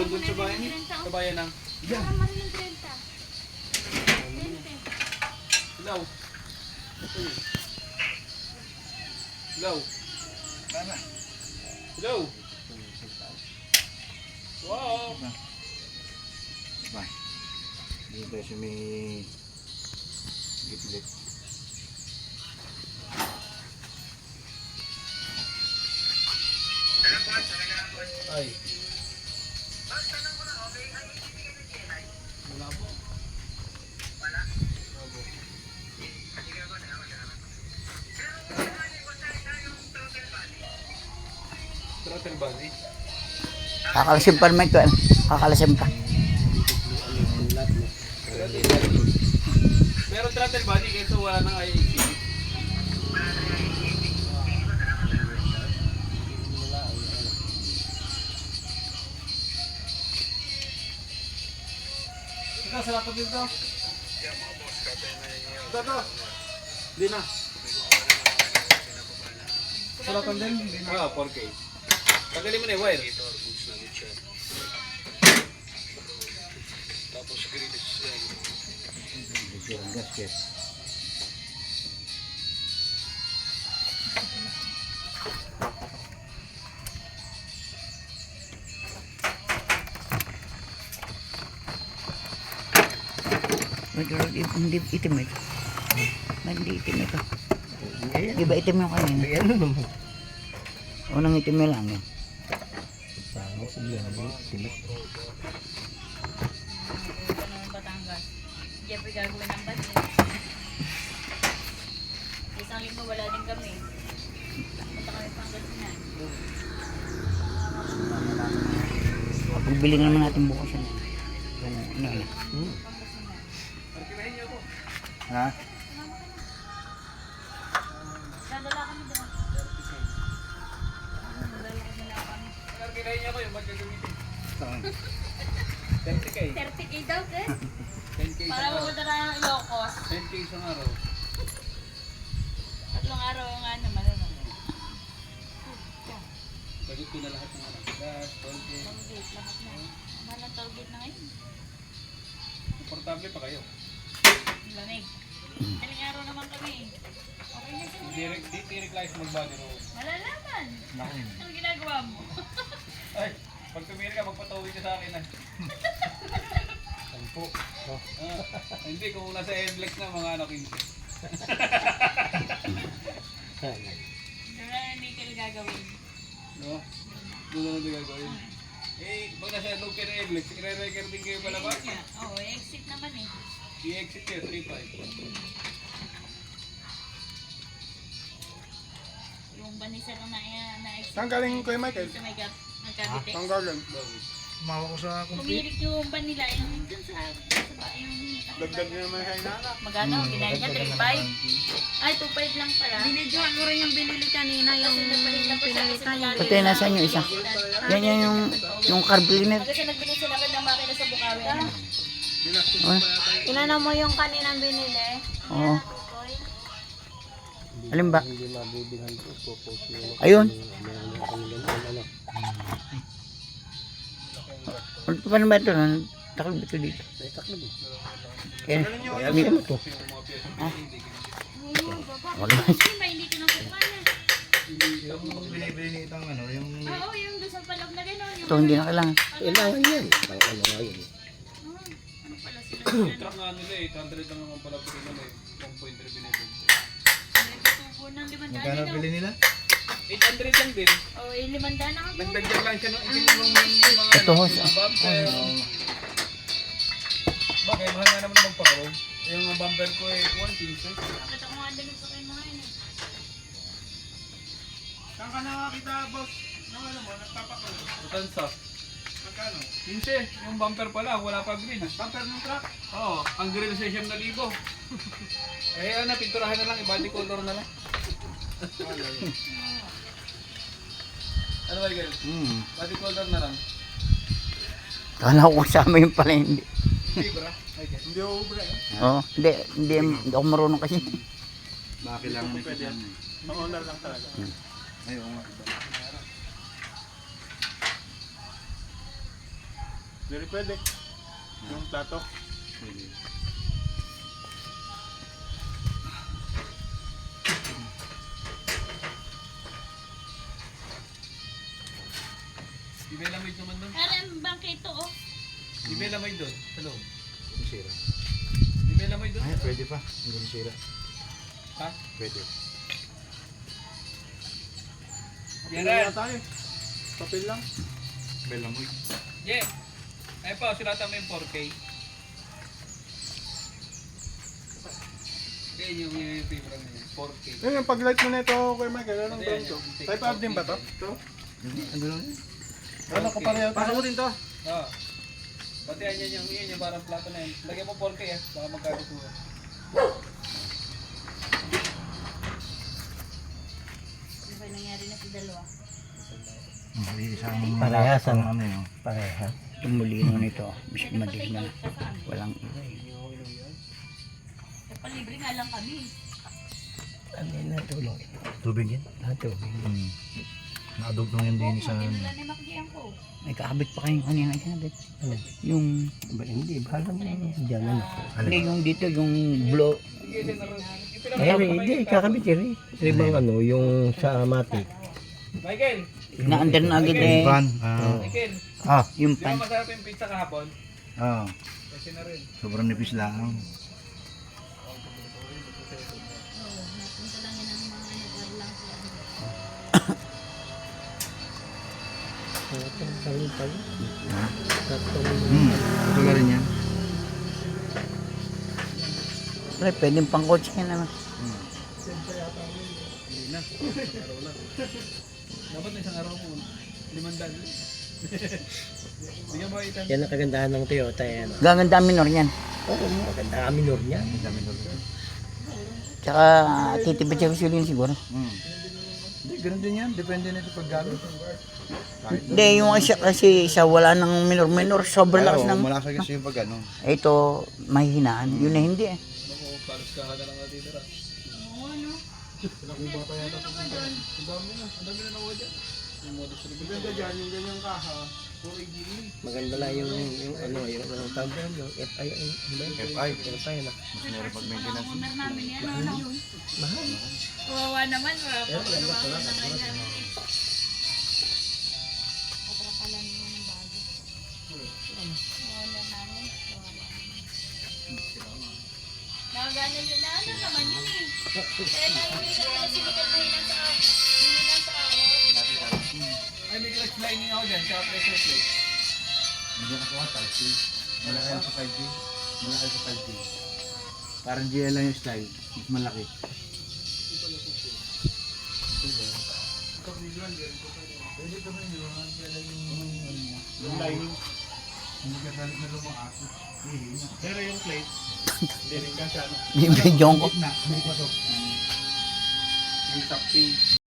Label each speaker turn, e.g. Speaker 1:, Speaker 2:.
Speaker 1: doon sa bayan. Sa bayan ng.
Speaker 2: Yan.
Speaker 1: Ilaw. Ilaw.
Speaker 3: Tama.
Speaker 1: Ilaw. Wow.
Speaker 3: Bye. Dito tayo sa may gitlit.
Speaker 1: Ay. Wala po. Wala po. Throttle body.
Speaker 2: Kakalasim pa naman ito. Kakalasim pa.
Speaker 1: Meron throttle body kasi wala nang IAC. Ito, sarap dito. Ito. Di na. Sarap din. Ah, 4K. Tagalin mo na yung wire. Tapos grillis yan.
Speaker 3: Dito ang gasket.
Speaker 2: Hindi itim ito. Hindi itim ito. Di ba itim yung kanina?
Speaker 3: Ano naman?
Speaker 2: Unang itim na lang yan.
Speaker 3: Pangit sa biyan. Timit.
Speaker 4: Batangas. Jeffrey gagawin ng budget. Isang linggo wala din kami. Punta kami Pangasinan.
Speaker 2: Pagbili naman natin bukas yan. Yung ano na.
Speaker 1: Arkibahin niyo ako.
Speaker 3: Ha?
Speaker 4: Dadala kami doon. Dadala kami.
Speaker 1: Arkibahin niyo ako yung magagamitin.
Speaker 3: Saan?
Speaker 1: 30K.
Speaker 4: 30K daw, eh.
Speaker 1: 10K
Speaker 4: Para
Speaker 1: isang araw.
Speaker 4: mapunta na ng Ilocos.
Speaker 1: 10K isang araw.
Speaker 4: Tatlong araw nga naman. Ano?
Speaker 1: Bagot ko na lahat ng anak. Gas, tollgate.
Speaker 4: Tollgate, lahat na. Mahal ang tollgate na ngayon.
Speaker 1: Komportable pa kayo.
Speaker 4: Lamig. Aling araw naman kami. Okay na siya.
Speaker 1: Di tirik mag-body roll.
Speaker 4: Malalaman.
Speaker 3: Naku.
Speaker 4: Ano ginagawa mo?
Speaker 1: Ay, pag tumiri ka, magpatawid ka sa akin na.
Speaker 3: Sampo.
Speaker 1: Hindi, kung nasa NLEX na mga anak 15.
Speaker 4: Doon na hindi kayo gagawin.
Speaker 1: No? Doon na natin gagawin. Eh, pag nasa loob kayo ng NLEX, i-record din kayo palabas.
Speaker 4: Oo, exit naman eh.
Speaker 1: I-exit kayo, 3.5.
Speaker 4: Yung banisa nung na-exit.
Speaker 3: Saan galing Kuya Michael?
Speaker 4: Sa may nagkabitex.
Speaker 3: Saan galing? Mawa ko sa
Speaker 4: Pumirik yung ban nila, yung dun sa yung...
Speaker 3: Dagdag na naman sa inanak.
Speaker 4: Magkano? Ginahin niya 3.5? Ay, 2.5 lang pala.
Speaker 5: Binidyohan ko rin yung binili kanina, yung pinalitan yung
Speaker 2: Pati nasaan yung isa? Yan yung carbliner.
Speaker 4: Kasi nagbili sila ng makina sa Bukawi.
Speaker 2: Oh,
Speaker 5: Inano mo yung kaninang binili?
Speaker 2: oo. Alin ba? Ayun. Ano pa naman ito? Taklob ito dito. Yan. May ano to? Ah. Wala.
Speaker 4: Hindi, mainit yun ang kukana.
Speaker 3: Yung binibili ni itang ano, yung...
Speaker 4: Oo, yung doon sa palab na gano'n.
Speaker 2: Ito hindi na kailangan.
Speaker 3: Kailangan yan. Ano nga yun?
Speaker 4: Ano pala sila?
Speaker 1: Yung truck nga nila eh, 800 lang naman pala po nila eh. 1.3 binibig.
Speaker 4: Tubo ng 500
Speaker 3: Magkano
Speaker 4: daw.
Speaker 3: bili nila?
Speaker 1: 800 lang din.
Speaker 4: Oo, 500 na ako.
Speaker 1: Nagdagdag lang siya nung itinulong yung mga
Speaker 2: Ito, host,
Speaker 1: mga bumper. Bakit? Mahal nga naman magpakaroon. Yung bumper ko eh, 1.15.
Speaker 4: Bakit ako nga dalit sa kayo mga yun eh.
Speaker 3: Saan ka nakakita, boss? Nung ano mo, nagpapakaroon?
Speaker 1: Matansa.
Speaker 3: Magkano?
Speaker 1: 15. Yung bumper pala, wala pa green.
Speaker 3: Bumper ng truck?
Speaker 1: Oo, ang grill sa 7,000. Eh ano, pinturahan na lang, i-body color na lang. Ano ba girl? Body color na lang.
Speaker 2: Kala ko kasama yung pala hindi.
Speaker 1: Hindi bra? Ay, girl.
Speaker 3: Hindi ako ubra eh.
Speaker 2: Oo, hindi ako marunong kasi.
Speaker 3: Baka kailangan mo pwede yan. Mang-owner lang talaga. Ay, oo nga. Very pwede. Yung plato.
Speaker 1: Pwede. Di ba lamay naman doon?
Speaker 4: Ano yung bangkito, oh?
Speaker 1: Di ba lamay doon? Sa loob?
Speaker 3: Sira.
Speaker 1: Di ba lamay doon?
Speaker 3: Ay, pwede pa. Hindi na sira.
Speaker 1: Ha?
Speaker 3: Pwede.
Speaker 1: Yan rin.
Speaker 3: tayo. Papel lang. Belamoy.
Speaker 1: Yeah. Ay pa, sulatan mo yung 4K. Okay, yung fibra na yun. 4K.
Speaker 3: Yung pag-light mo na ito, Kuya Michael, anong brown to? Type R din ba to? Ito?
Speaker 2: Ano lang yun?
Speaker 3: Ano ko pareho? Pasok mo din to.
Speaker 1: Oo. Pati yan yung parang plato na yun. Lagyan mo 4K ah, baka magkagustuhan.
Speaker 4: Ano ba nangyari na sa dalawa?
Speaker 2: Parehas, ano?
Speaker 3: Ano yun?
Speaker 2: Parehas. Yung mulino nito, bisit madilim na. Walang ilay.
Speaker 4: Kapalibre nga lang kami.
Speaker 2: Ano yun na tulong?
Speaker 3: Tubig yan?
Speaker 2: Tubig.
Speaker 3: Nakadugtong yan din sa...
Speaker 4: Hindi nila na makiyan ko.
Speaker 2: May kaabit pa kayong kanina kinabit. Yung... Hindi, bahala mo na dyan. Hindi, yung dito, yung blow.
Speaker 1: Sige, sinaroon.
Speaker 6: Hindi, kakabit yun eh. Ibang ano, yung sa matic.
Speaker 1: Michael!
Speaker 2: Na-under na agad eh.
Speaker 3: Pan.
Speaker 1: Michael!
Speaker 2: Yung
Speaker 1: Di ba
Speaker 2: pan.
Speaker 1: masarap yung pizza kahapon? Kasi na rin.
Speaker 3: Sobrang nipis lang.
Speaker 4: Oo, napunta lang yan ang mga nag lang sa ano.
Speaker 3: Ito na rin yan.
Speaker 2: Pre, pwedeng pang coach yan naman.
Speaker 1: Hindi na. Isang araw lang. Dapat na isang araw po. 500. Hindi ka makita.
Speaker 6: Yan ang kagandahan ng Toyota yan.
Speaker 2: Gaganda minor yan.
Speaker 6: Oo, maganda ang minor niya.
Speaker 2: Tsaka titipid siya gasolina siguro.
Speaker 3: Hindi, ganun din yan. Depende na ito paggamit.
Speaker 2: Hindi, yung isa kasi isa wala ng minor, sobrang lakas ng...
Speaker 3: Malasa kasi yung pag ano.
Speaker 2: Ito, mahihinaan. Yun na hindi eh.
Speaker 1: Naku, palos ka na lang natitira.
Speaker 4: Oo, ano?
Speaker 1: Ang dami na nakuha dyan. Yung modus na maganda dyan, yung ganyang kaha. Puro igili.
Speaker 6: Maganda lang yung ano, yung ano tawag doon, yung FI, FI na.
Speaker 3: Mas meron pag maintenance.
Speaker 4: Owner namin yan, ano yun?
Speaker 6: Mahal.
Speaker 4: Kawawa naman, papagawa ko na nga namin eh. Katrakalan mo ng bago. Owner namin, kawawa naman. Nakagano yun na, ano naman yun eh. Kaya lang hindi ka na sinikat na hinang sa araw.
Speaker 1: Ay, may clutch lining ako dyan, tsaka pressure plate.
Speaker 3: Hindi ako ka 5K. Malaki yan sa 5K. Malaki sa 5K. Parang GL lang yung style. Mas malaki. Yung lining. Hindi ka salit na lumakas. Pero yung plate, hindi rin ka siya.
Speaker 2: May jongko.
Speaker 3: Na, hindi pa to.
Speaker 1: Yung top pin.